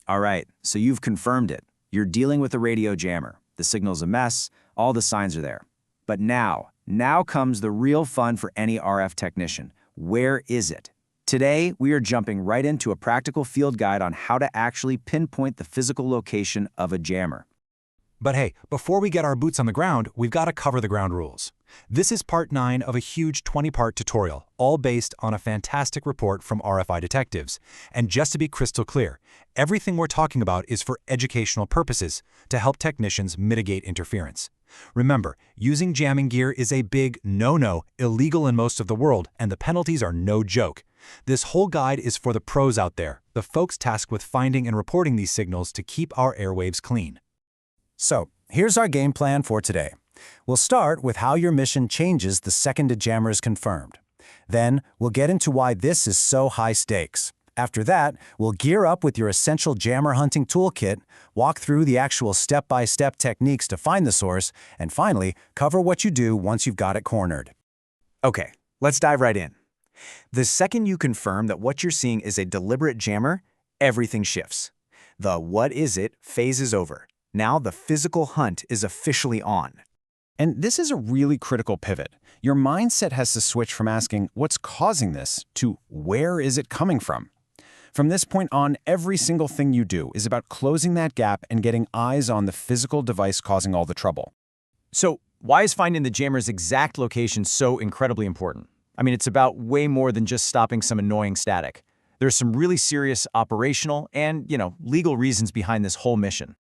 All right, so you've confirmed it. You're dealing with a radio jammer. The signal's a mess, all the signs are there. But now comes the real fun for any RF technician. Where is it? Today, we are jumping right into a practical field guide on how to actually pinpoint the physical location of a jammer. But hey, before we get our boots on the ground, we've got to cover the ground rules. This is part 9 of a huge 20-part tutorial, all based on a fantastic report from RFI detectives. And just to be crystal clear, everything we're talking about is for educational purposes, to help technicians mitigate interference. Remember, using jamming gear is a big no-no, illegal in most of the world, and the penalties are no joke. This whole guide is for the pros out there, the folks tasked with finding and reporting these signals to keep our airwaves clean. So, here's our game plan for today. We'll start with how your mission changes the second a jammer is confirmed. Then, we'll get into why this is so high stakes. After that, we'll gear up with your essential jammer hunting toolkit, walk through the actual step-by-step techniques to find the source, and finally, cover what you do once you've got it cornered. Okay, let's dive right in. The second you confirm that what you're seeing is a deliberate jammer, everything shifts. The "what is it" phase is over. Now the physical hunt is officially on. And this is a really critical pivot. Your mindset has to switch from asking, what's causing this, to where is it coming from? From this point on, every single thing you do is about closing that gap and getting eyes on the physical device causing all the trouble. So why is finding the jammer's exact location so incredibly important? I mean, it's about way more than just stopping some annoying static. There's some really serious operational and, legal reasons behind this whole mission.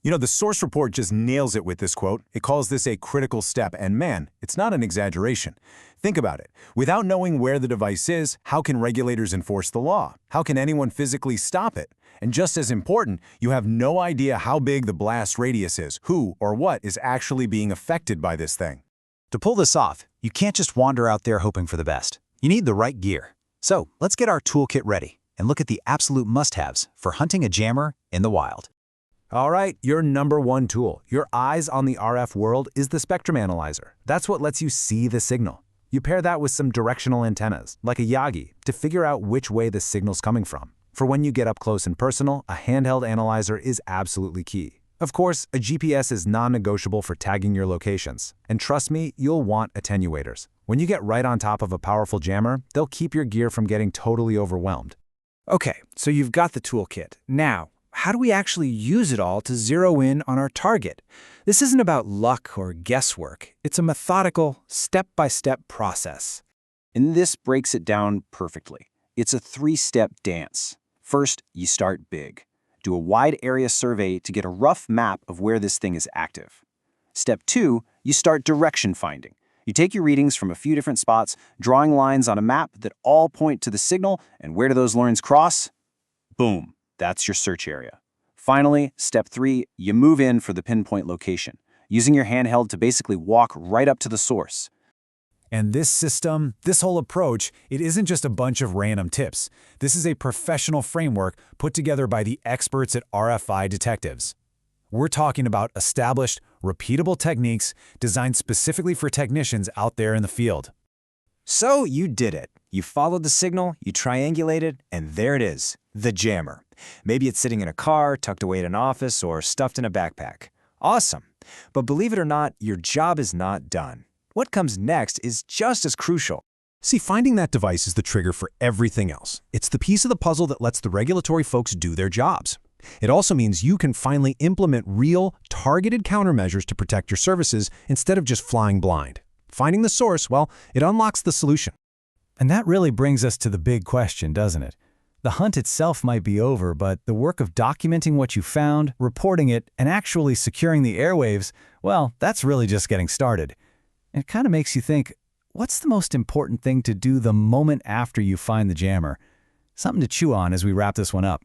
The source report just nails it with this quote. It calls this a critical step, and man, it's not an exaggeration. Think about it. Without knowing where the device is, how can regulators enforce the law? How can anyone physically stop it? And just as important, you have no idea how big the blast radius is, who or what is actually being affected by this thing. To pull this off, you can't just wander out there hoping for the best. You need the right gear. So let's get our toolkit ready and look at the absolute must-haves for hunting a jammer in the wild. All right, your number one tool, your eyes on the RF world, is the spectrum analyzer. That's what lets you see the signal. You pair that with some directional antennas, like a Yagi, to figure out which way the signal's coming from. For when you get up close and personal, a handheld analyzer is absolutely key. Of course, a GPS is non-negotiable for tagging your locations. And trust me, you'll want attenuators. When you get right on top of a powerful jammer, they'll keep your gear from getting totally overwhelmed. Okay, so you've got the toolkit. Now, how do we actually use it all to zero in on our target? This isn't about luck or guesswork. It's a methodical, step-by-step process. And this breaks it down perfectly. It's a 3-step dance. First, you start big. Do a wide area survey to get a rough map of where this thing is active. Step 2, you start direction finding. You take your readings from a few different spots, drawing lines on a map that all point to the signal, and where do those lines cross? Boom. That's your search area. Finally, step 3, you move in for the pinpoint location, using your handheld to basically walk right up to the source. And this system, this whole approach, it isn't just a bunch of random tips. This is a professional framework put together by the experts at RFI detectives. We're talking about established, repeatable techniques designed specifically for technicians out there in the field. So you did it. You followed the signal, you triangulated, and there it is, the jammer. Maybe it's sitting in a car, tucked away in an office, or stuffed in a backpack. Awesome. But believe it or not, your job is not done. What comes next is just as crucial. See, finding that device is the trigger for everything else. It's the piece of the puzzle that lets the regulatory folks do their jobs. It also means you can finally implement real, targeted countermeasures to protect your services instead of just flying blind. Finding the source, well, it unlocks the solution. And that really brings us to the big question, doesn't it? The hunt itself might be over, but the work of documenting what you found, reporting it, and actually securing the airwaves, well, that's really just getting started. And it kind of makes you think, what's the most important thing to do the moment after you find the jammer? Something to chew on as we wrap this one up.